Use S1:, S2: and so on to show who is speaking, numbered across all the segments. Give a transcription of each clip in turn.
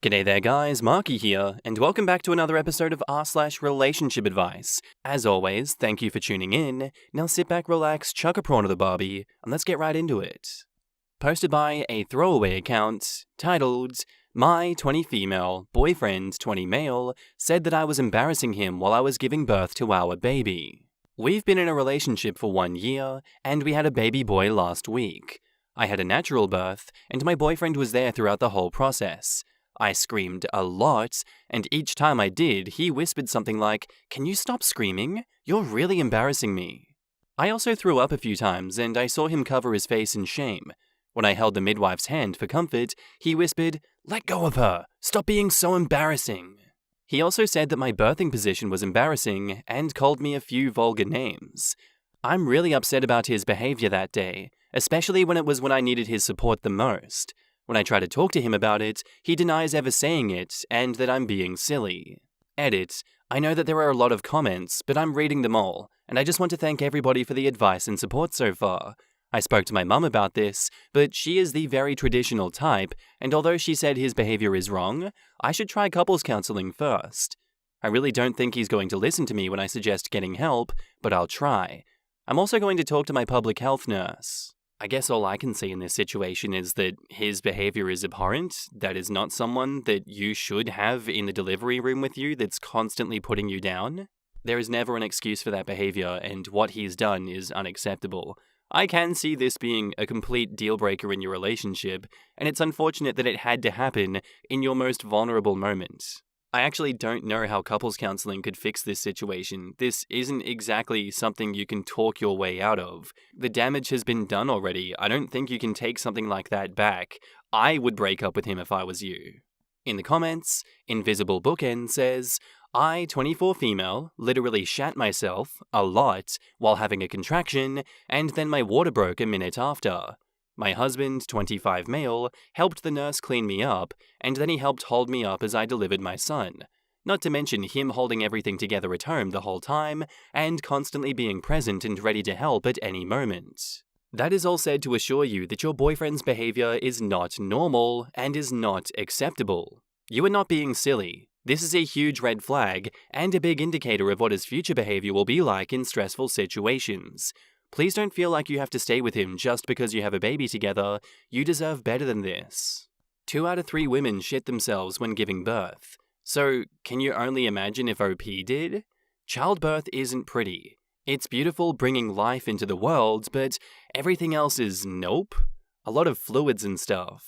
S1: G'day there guys, Marky here, and welcome back to another episode of r/relationship advice. As always, thank you for tuning in. Now sit back, relax, chuck a prawn to the barbie, and let's get right into it. Posted by a throwaway account, titled, My 20 female, boyfriend 20 male, said that I was embarrassing him while I was giving birth to our baby. We've been in a relationship for 1 year, and we had a baby boy last week. I had a natural birth, and my boyfriend was there throughout the whole process. I screamed a lot, and each time I did, he whispered something like, "Can you stop screaming? You're really embarrassing me." I also threw up a few times, and I saw him cover his face in shame. When I held the midwife's hand for comfort, he whispered, "Let go of her! Stop being so embarrassing!" He also said that my birthing position was embarrassing, and called me a few vulgar names. I'm really upset about his behavior that day, especially when it was when I needed his support the most. When I try to talk to him about it, he denies ever saying it, and that I'm being silly. Edit. I know that there are a lot of comments, but I'm reading them all, and I just want to thank everybody for the advice and support so far. I spoke to my mum about this, but she is the very traditional type, and although she said his behavior is wrong, I should try couples counseling first. I really don't think he's going to listen to me when I suggest getting help, but I'll try. I'm also going to talk to my public health nurse. I guess all I can see in this situation is that his behavior is abhorrent. That is not someone that you should have in the delivery room with you that's constantly putting you down. There is never an excuse for that behavior, and what he's done is unacceptable. I can see this being a complete deal breaker in your relationship, and it's unfortunate that it had to happen in your most vulnerable moment. I actually don't know how couples counseling could fix this situation. This isn't exactly something you can talk your way out of. The damage has been done already. I don't think you can take something like that back. I would break up with him if I was you. In the comments, Invisible Bookend says, I, 24 female, literally shat myself, a lot, while having a contraction, and then my water broke a minute after. My husband, 25 male, helped the nurse clean me up, and then he helped hold me up as I delivered my son. Not to mention him holding everything together at home the whole time, and constantly being present and ready to help at any moment. That is all said to assure you that your boyfriend's behavior is not normal and is not acceptable. You are not being silly. This is a huge red flag, and a big indicator of what his future behavior will be like in stressful situations. Please don't feel like you have to stay with him just because you have a baby together. You deserve better than this. 2 out of 3 women shit themselves when giving birth. So, can you only imagine if OP did? Childbirth isn't pretty. It's beautiful bringing life into the world, but everything else is nope. A lot of fluids and stuff.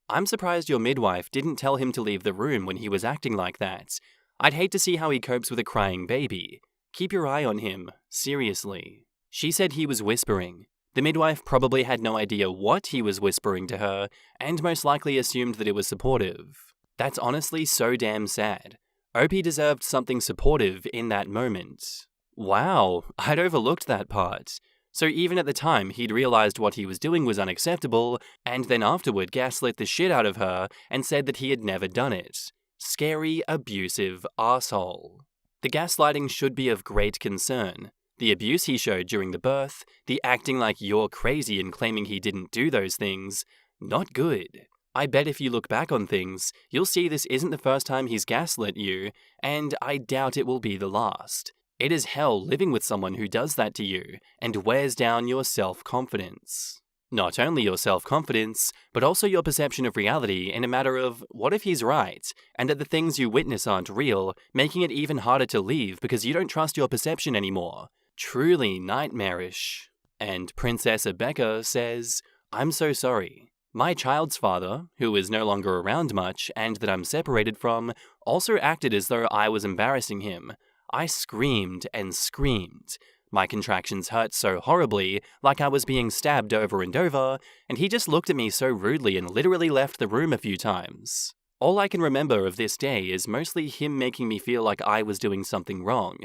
S1: I'm surprised your midwife didn't tell him to leave the room when he was acting like that. I'd hate to see how he copes with a crying baby. Keep your eye on him, seriously. She said he was whispering. The midwife probably had no idea what he was whispering to her, and most likely assumed that it was supportive. That's honestly so damn sad. OP deserved something supportive in that moment. Wow, I'd overlooked that part. So even at the time, he'd realized what he was doing was unacceptable, and then afterward gaslit the shit out of her and said that he had never done it. Scary, abusive asshole. The gaslighting should be of great concern. The abuse he showed during the birth, the acting like you're crazy and claiming he didn't do those things, not good. I bet if you look back on things, you'll see this isn't the first time he's gaslit you, and I doubt it will be the last. It is hell living with someone who does that to you, and wears down your self-confidence. Not only your self-confidence, but also your perception of reality in a matter of, what if he's right, and that the things you witness aren't real, making it even harder to leave because you don't trust your perception anymore. Truly nightmarish. And Princess Abeka says, I'm so sorry. My child's father, who is no longer around much and that I'm separated from, also acted as though I was embarrassing him. I screamed and screamed. My contractions hurt so horribly, like I was being stabbed over and over, and he just looked at me so rudely and literally left the room a few times. All I can remember of this day is mostly him making me feel like I was doing something wrong.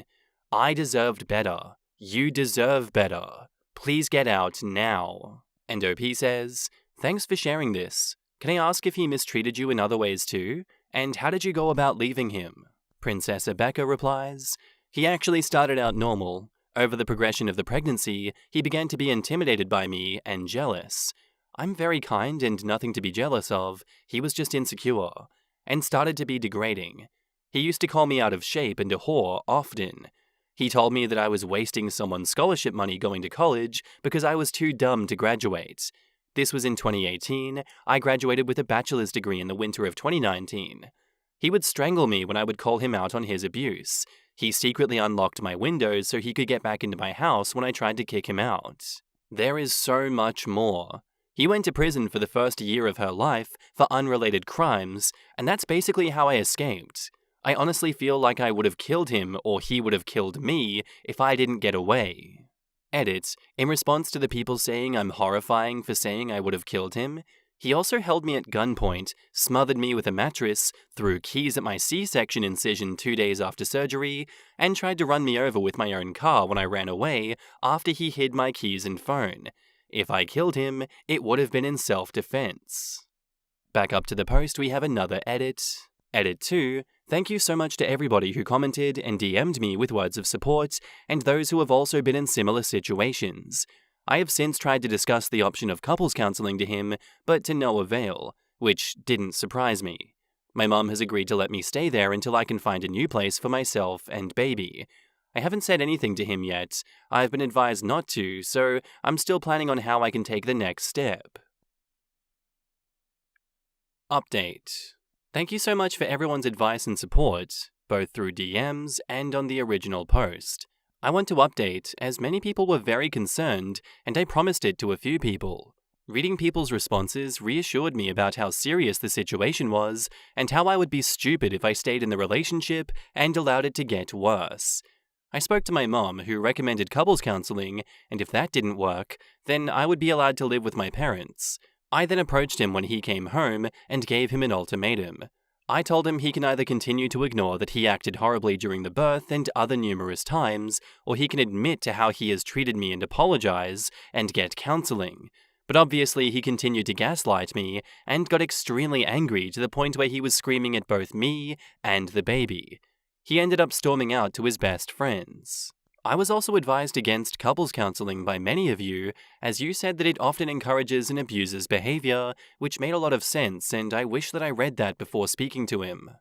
S1: I deserved better. You deserve better. Please get out now. And OP says, thanks for sharing this. Can I ask if he mistreated you in other ways too? And how did you go about leaving him? Princess Abeka replies, he actually started out normal. Over the progression of the pregnancy, he began to be intimidated by me and jealous. I'm very kind and nothing to be jealous of. He was just insecure. and started to be degrading. He used to call me out of shape and a whore often. He told me that I was wasting someone's scholarship money going to college because I was too dumb to graduate. This was in 2018. I graduated with a bachelor's degree in the winter of 2019. He would strangle me when I would call him out on his abuse. He secretly unlocked my windows so he could get back into my house when I tried to kick him out. There is so much more. He went to prison for the first year of her life for unrelated crimes, and that's basically how I escaped. I honestly feel like I would have killed him or he would have killed me if I didn't get away. Edit. In response to the people saying I'm horrifying for saying I would have killed him, he also held me at gunpoint, smothered me with a mattress, threw keys at my C-section incision 2 days after surgery, and tried to run me over with my own car when I ran away after he hid my keys and phone. If I killed him, it would have been in self-defense. Back up to the post, we have another edit. Edit 2. Thank you so much to everybody who commented and DM'd me with words of support, and those who have also been in similar situations. I have since tried to discuss the option of couples counseling to him, but to no avail, which didn't surprise me. My mum has agreed to let me stay there until I can find a new place for myself and baby. I haven't said anything to him yet. I've been advised not to, so I'm still planning on how I can take the next step. Update. Thank you so much for everyone's advice and support, both through DMs and on the original post. I want to update, as many people were very concerned, and I promised it to a few people. Reading people's responses reassured me about how serious the situation was, and how I would be stupid if I stayed in the relationship and allowed it to get worse. I spoke to my mom, who recommended couples counseling, and if that didn't work, then I would be allowed to live with my parents. I then approached him when he came home and gave him an ultimatum. I told him he can either continue to ignore that he acted horribly during the birth and other numerous times, or he can admit to how he has treated me and apologize, and get counseling. But obviously he continued to gaslight me, and got extremely angry to the point where he was screaming at both me and the baby. He ended up storming out to his best friends. I was also advised against couples counseling by many of you, as you said that it often encourages an abuser's behavior, which made a lot of sense, and I wish that I read that before speaking to him.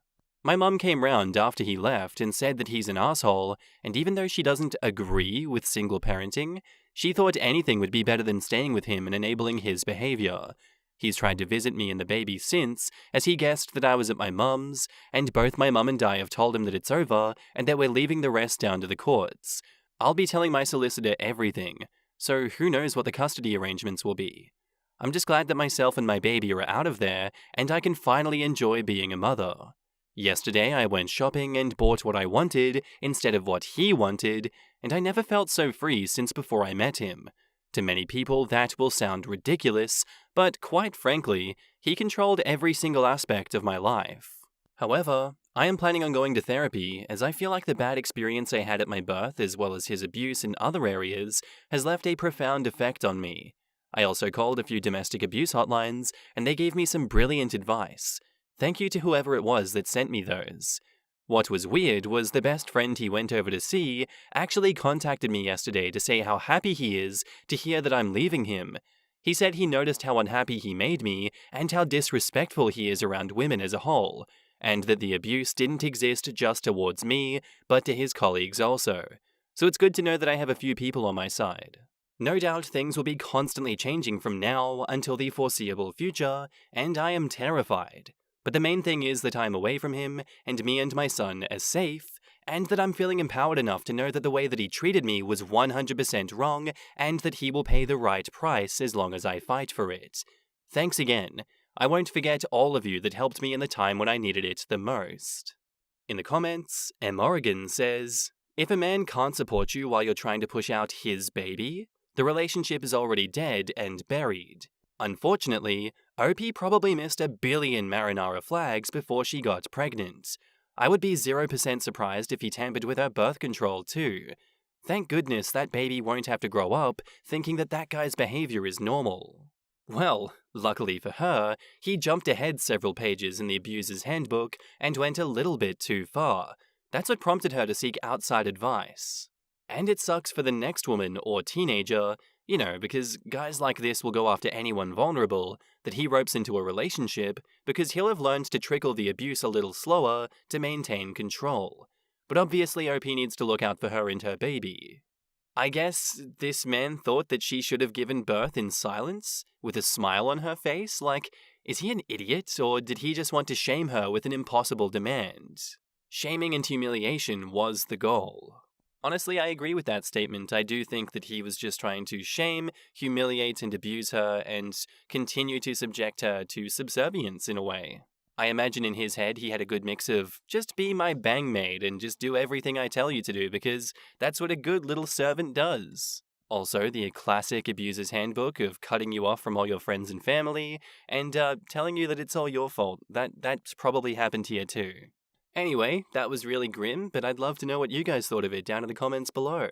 S1: My mum came round after he left and said that he's an asshole, and even though she doesn't agree with single parenting, she thought anything would be better than staying with him and enabling his behavior. He's tried to visit me and the baby since, as he guessed that I was at my mum's, and both my mum and I have told him that it's over and that we're leaving the rest down to the courts. I'll be telling my solicitor everything, so who knows what the custody arrangements will be. I'm just glad that myself and my baby are out of there, and I can finally enjoy being a mother. Yesterday I went shopping and bought what I wanted instead of what he wanted, and I never felt so free since before I met him. To many people that will sound ridiculous, but quite frankly, he controlled every single aspect of my life. However, I am planning on going to therapy, as I feel like the bad experience I had at my birth, as well as his abuse in other areas, has left a profound effect on me. I also called a few domestic abuse hotlines, and they gave me some brilliant advice. Thank you to whoever it was that sent me those. What was weird was the best friend he went over to see actually contacted me yesterday to say how happy he is to hear that I'm leaving him. He said he noticed how unhappy he made me, and how disrespectful he is around women as a whole, and that the abuse didn't exist just towards me, but to his colleagues also. So it's good to know that I have a few people on my side. No doubt things will be constantly changing from now until the foreseeable future, and I am terrified. But the main thing is that I'm away from him, and me and my son are safe, and that I'm feeling empowered enough to know that the way that he treated me was 100% wrong, and that he will pay the right price as long as I fight for it. Thanks again. I won't forget all of you that helped me in the time when I needed it the most. In the comments, M. Oregon says, if a man can't support you while you're trying to push out his baby, the relationship is already dead and buried. Unfortunately, OP probably missed a billion marinara flags before she got pregnant. I would be 0% surprised if he tampered with her birth control too. Thank goodness that baby won't have to grow up thinking that that guy's behavior is normal. Well, luckily for her, he jumped ahead several pages in the abuser's handbook and went a little bit too far. That's what prompted her to seek outside advice. And it sucks for the next woman or teenager You know, because guys like this will go after anyone vulnerable that he ropes into a relationship because he'll have learned to trickle the abuse a little slower to maintain control. But obviously, OP needs to look out for her and her baby. I guess this man thought that she should have given birth in silence, with a smile on her face? Like, is he an idiot, or did he just want to shame her with an impossible demand? Shaming and humiliation was the goal. Honestly, I agree with that statement. I do think that he was just trying to shame, humiliate, and abuse her, and continue to subject her to subservience in a way. I imagine in his head he had a good mix of just be my bang maid and just do everything I tell you to do because that's what a good little servant does. Also, the classic abuser's handbook of cutting you off from all your friends and family and telling you that it's all your fault. That's probably happened here too. Anyway, that was really grim, but I'd love to know what you guys thought of it down in the comments below.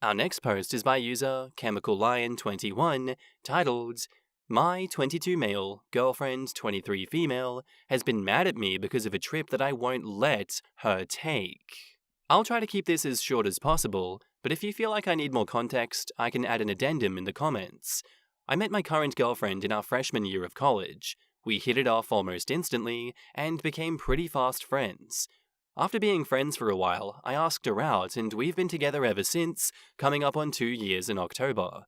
S1: Our next post is by user ChemicalLion21, titled, "My 22 male, girlfriend 23 female, has been mad at me because of a trip that I won't let her take." I'll try to keep this as short as possible, but if you feel like I need more context, I can add an addendum in the comments. I met my current girlfriend in our freshman year of college. We hit it off almost instantly, and became pretty fast friends. After being friends for a while, I asked her out, and we've been together ever since, coming up on 2 years in October.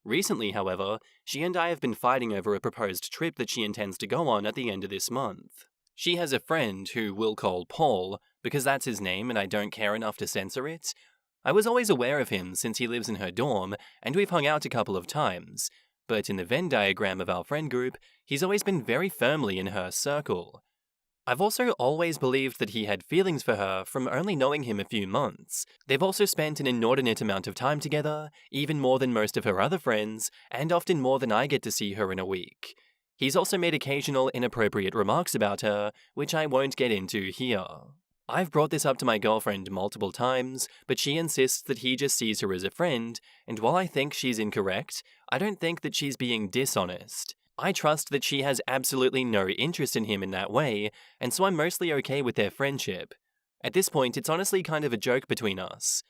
S1: Recently, however, she and I have been fighting over a proposed trip that she intends to go on at the end of this month. She has a friend who we'll call Paul, because that's his name and I don't care enough to censor it. I was always aware of him since he lives in her dorm, and we've hung out a couple of times, but in the Venn diagram of our friend group, he's always been very firmly in her circle. I've also always believed that he had feelings for her from only knowing him a few months. They've also spent an inordinate amount of time together, even more than most of her other friends, and often more than I get to see her in a week. He's also made occasional inappropriate remarks about her, which I won't get into here. I've brought this up to my girlfriend multiple times, but she insists that he just sees her as a friend, and while I think she's incorrect, I don't think that she's being dishonest. I trust that she has absolutely no interest in him in that way, and so I'm mostly okay with their friendship. At this point, it's honestly kind of a joke between us.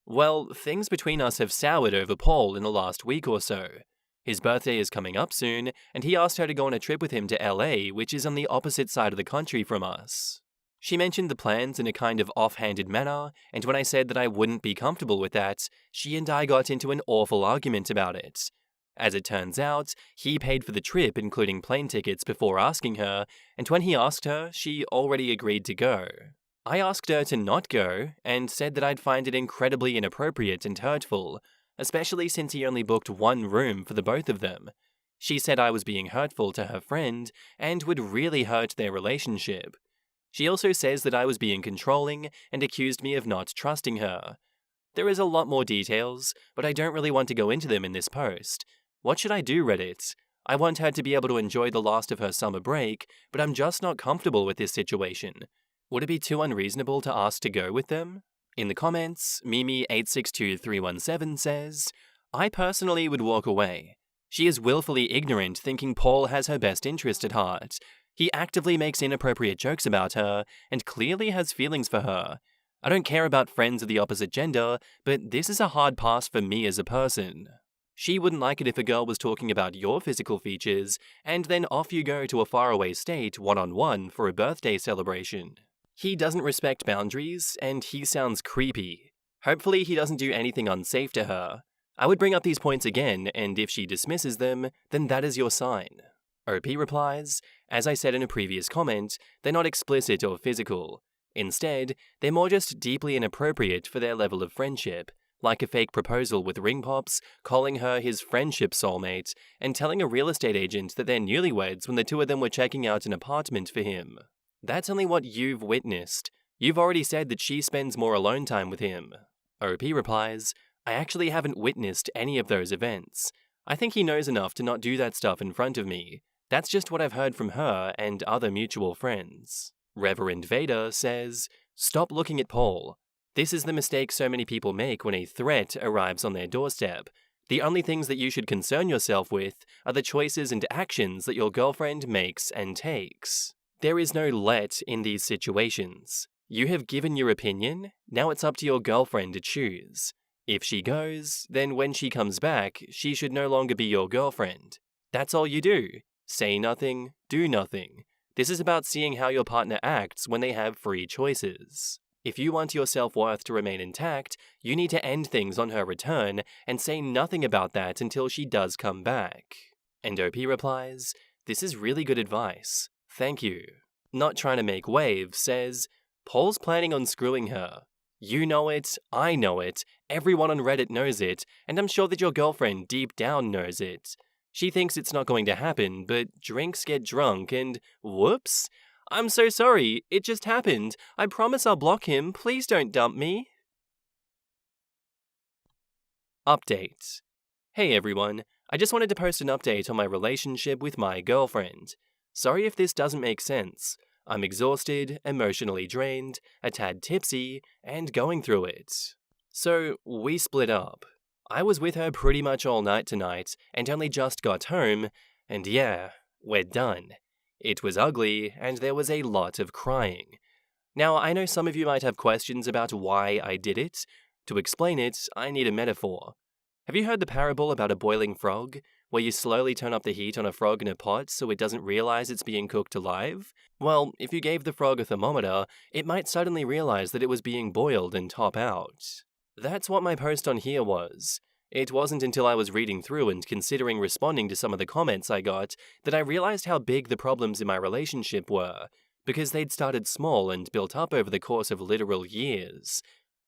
S1: Well, things between us have soured over Paul in the last week or so. His birthday is coming up soon, and he asked her to go on a trip with him to LA, which is on the opposite side of the country from us. She mentioned the plans in a kind of offhanded manner, and when I said that I wouldn't be comfortable with that, she and I got into an awful argument about it. As it turns out, he paid for the trip, including plane tickets, before asking her, and when he asked her, she already agreed to go. I asked her to not go, and said that I'd find it incredibly inappropriate and hurtful, especially since he only booked one room for the both of them. She said I was being hurtful to her friend, and would really hurt their relationship. She also says that I was being controlling, and accused me of not trusting her. There is a lot more details, but I don't really want to go into them in this post. What should I do, Reddit? I want her to be able to enjoy the last of her summer break, but I'm just not comfortable with this situation. Would it be too unreasonable to ask to go with them? In the comments, Mimi862317 says, "I personally would walk away. She is willfully ignorant, thinking Paul has her best interest at heart. He actively makes inappropriate jokes about her, and clearly has feelings for her. I don't care about friends of the opposite gender, but this is a hard pass for me as a person. She wouldn't like it if a girl was talking about your physical features, and then off you go to a faraway state one-on-one for a birthday celebration. He doesn't respect boundaries, and he sounds creepy. Hopefully he doesn't do anything unsafe to her. I would bring up these points again, and if she dismisses them, then that is your sign." OP replies, "As I said in a previous comment, they're not explicit or physical. Instead, they're more just deeply inappropriate for their level of friendship, like a fake proposal with ring pops, calling her his friendship soulmate, and telling a real estate agent that they're newlyweds when the two of them were checking out an apartment for him. That's only what you've witnessed. You've already said that she spends more alone time with him." OP replies, "I actually haven't witnessed any of those events. I think he knows enough to not do that stuff in front of me. That's just what I've heard from her and other mutual friends." Reverend Vader says, "Stop looking at Paul. This is the mistake so many people make when a threat arrives on their doorstep. The only things that you should concern yourself with are the choices and actions that your girlfriend makes and takes. There is no let in these situations. You have given your opinion, now it's up to your girlfriend to choose. If she goes, then when she comes back, she should no longer be your girlfriend. That's all you do. Say nothing, do nothing. This is about seeing how your partner acts when they have free choices. If you want your self-worth to remain intact, you need to end things on her return and say nothing about that until she does come back. And OP replies, "This is really good advice. Thank you." Not trying to make waves says, "Paul's planning on screwing her. You know it, I know it, everyone on Reddit knows it, and I'm sure that your girlfriend deep down knows it. She thinks it's not going to happen, but drinks get drunk and whoops. I'm so sorry, it just happened. I promise I'll block him, please don't dump me." Update. Hey everyone, I just wanted to post an update on my relationship with my girlfriend. Sorry if this doesn't make sense. I'm exhausted, emotionally drained, a tad tipsy, and going through it. So, we split up. I was with her pretty much all night tonight, and only just got home, and yeah, we're done. It was ugly, and there was a lot of crying. Now, I know some of you might have questions about why I did it. To explain it, I need a metaphor. Have you heard the parable about a boiling frog, where you slowly turn up the heat on a frog in a pot so it doesn't realize it's being cooked alive? Well, if you gave the frog a thermometer, it might suddenly realize that it was being boiled and top out. That's what my post on here was. It wasn't until I was reading through and considering responding to some of the comments I got that I realized how big the problems in my relationship were, because they'd started small and built up over the course of literal years.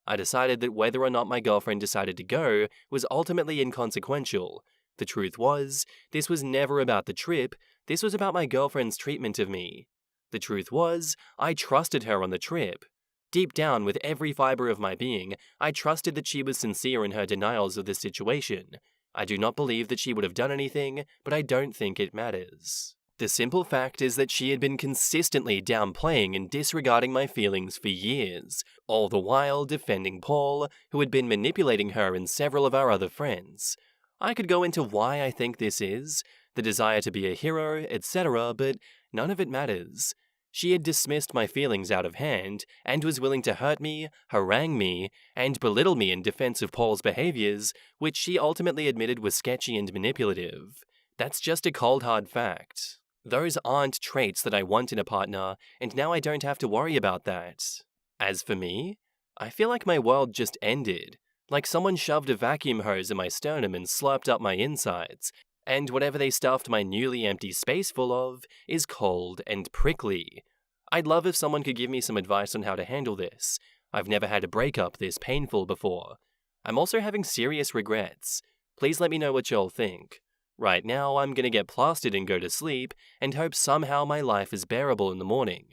S1: I decided that whether or not my girlfriend decided to go was ultimately inconsequential. The truth was, this was never about the trip, this was about my girlfriend's treatment of me. The truth was, I trusted her on the trip. Deep down, with every fiber of my being, I trusted that she was sincere in her denials of the situation. I do not believe that she would have done anything, but I don't think it matters. The simple fact is that she had been consistently downplaying and disregarding my feelings for years, all the while defending Paul, who had been manipulating her and several of our other friends. I could go into why I think this is, the desire to be a hero, etc., but none of it matters. She had dismissed my feelings out of hand, and was willing to hurt me, harangue me, and belittle me in defense of Paul's behaviors, which she ultimately admitted was sketchy and manipulative. That's just a cold hard fact. Those aren't traits that I want in a partner, and now I don't have to worry about that. As for me, I feel like my world just ended, like someone shoved a vacuum hose in my sternum and slurped up my insides, and whatever they stuffed my newly empty space full of is cold and prickly. I'd love if someone could give me some advice on how to handle this. I've never had a breakup this painful before. I'm also having serious regrets. Please let me know what y'all think. Right now, I'm gonna get plastered and go to sleep, and hope somehow my life is bearable in the morning.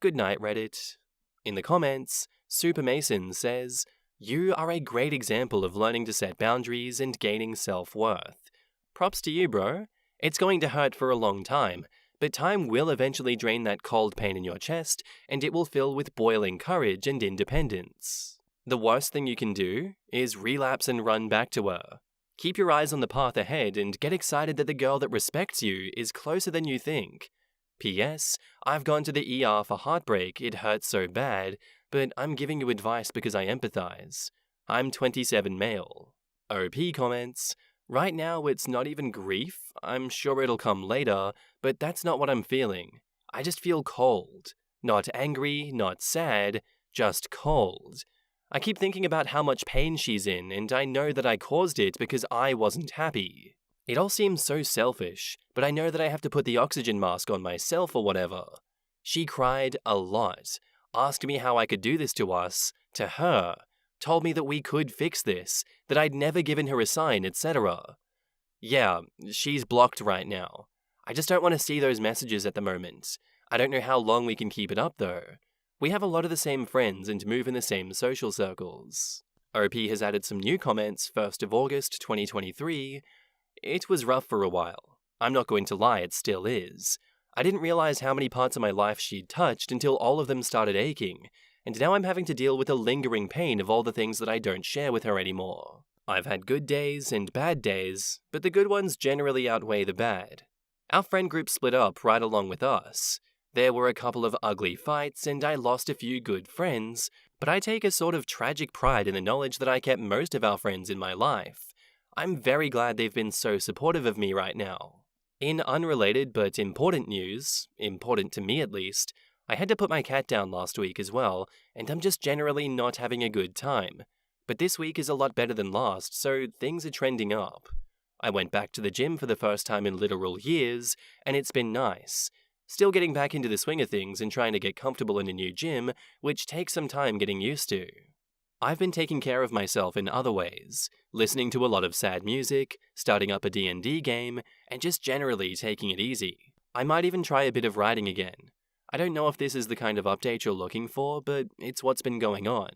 S1: Good night, Reddit. In the comments, Super Mason says, "You are a great example of learning to set boundaries and gaining self-worth. Props to you, bro. It's going to hurt for a long time, but time will eventually drain that cold pain in your chest, and it will fill with boiling courage and independence. The worst thing you can do is relapse and run back to her. Keep your eyes on the path ahead and get excited that the girl that respects you is closer than you think. P.S. I've gone to the ER for heartbreak, it hurts so bad, but I'm giving you advice because I empathize. I'm 27 male." OP comments, "Right now it's not even grief, I'm sure it'll come later, but that's not what I'm feeling. I just feel cold. Not angry, not sad, just cold. I keep thinking about how much pain she's in, and I know that I caused it because I wasn't happy. It all seems so selfish, but I know that I have to put the oxygen mask on myself or whatever. She cried a lot, asked me how I could do this to us, to her, told me that we could fix this, that I'd never given her a sign, etc. Yeah, she's blocked right now. I just don't want to see those messages at the moment. I don't know how long we can keep it up though. We have a lot of the same friends and move in the same social circles." OP has added some new comments, 1st of August 2023. "It was rough for a while. I'm not going to lie, it still is. I didn't realize how many parts of my life she'd touched until all of them started aching, and now I'm having to deal with the lingering pain of all the things that I don't share with her anymore. I've had good days and bad days, but the good ones generally outweigh the bad. Our friend group split up right along with us. There were a couple of ugly fights and I lost a few good friends, but I take a sort of tragic pride in the knowledge that I kept most of our friends in my life. I'm very glad they've been so supportive of me right now. In unrelated but important news, important to me at least, I had to put my cat down last week as well, and I'm just generally not having a good time. But this week is a lot better than last, so things are trending up. I went back to the gym for the first time in literal years, and it's been nice. Still getting back into the swing of things and trying to get comfortable in a new gym, which takes some time getting used to. I've been taking care of myself in other ways, listening to a lot of sad music, starting up a D&D game, and just generally taking it easy. I might even try a bit of writing again. I don't know if this is the kind of update you're looking for, but it's what's been going on.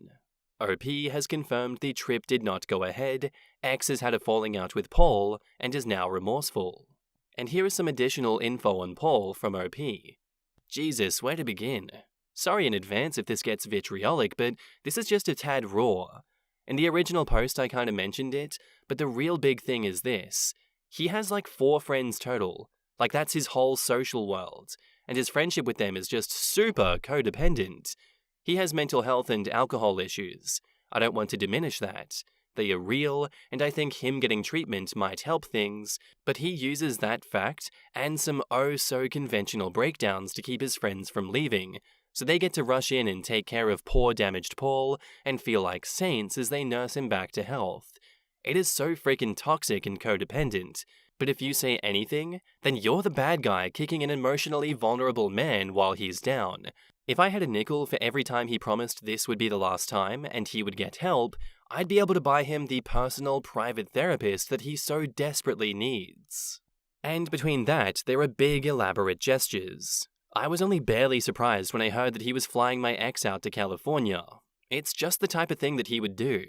S1: OP has confirmed the trip did not go ahead, X has had a falling out with Paul, and is now remorseful. And here is some additional info on Paul from OP. Jesus, where to begin? Sorry in advance if this gets vitriolic, but this is just a tad raw. In the original post I kinda mentioned it, but the real big thing is this. He has like 4 friends total. Like that's his whole social world. And his friendship with them is just super codependent. He has mental health and alcohol issues. I don't want to diminish that. They are real, and I think him getting treatment might help things, but he uses that fact and some oh-so-conventional breakdowns to keep his friends from leaving, so they get to rush in and take care of poor damaged Paul and feel like saints as they nurse him back to health. It is so freaking toxic and codependent, but if you say anything, then you're the bad guy kicking an emotionally vulnerable man while he's down. If I had a nickel for every time he promised this would be the last time and he would get help, I'd be able to buy him the personal private therapist that he so desperately needs. And between that, there are big elaborate gestures. I was only barely surprised when I heard that he was flying my ex out to California. It's just the type of thing that he would do.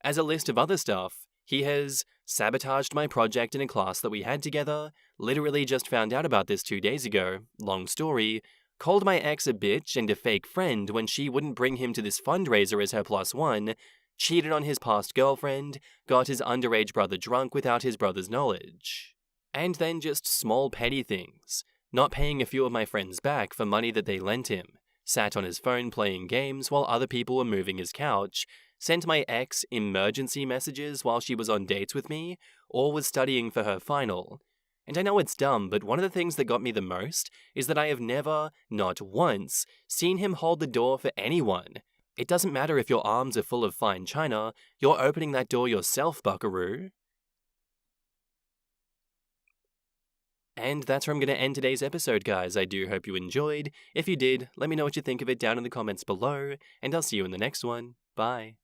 S1: As a list of other stuff, he has sabotaged my project in a class that we had together, literally just found out about this 2 days ago, long story, called my ex a bitch and a fake friend when she wouldn't bring him to this fundraiser as her +1, cheated on his past girlfriend, got his underage brother drunk without his brother's knowledge. And then just small petty things. Not paying a few of my friends back for money that they lent him, sat on his phone playing games while other people were moving his couch, sent my ex emergency messages while she was on dates with me, or was studying for her final. And I know it's dumb, but one of the things that got me the most is that I have never, not once, seen him hold the door for anyone. It doesn't matter if your arms are full of fine china, you're opening that door yourself, buckaroo. And that's where I'm going to end today's episode, guys. I do hope you enjoyed. If you did, let me know what you think of it down in the comments below, and I'll see you in the next one. Bye.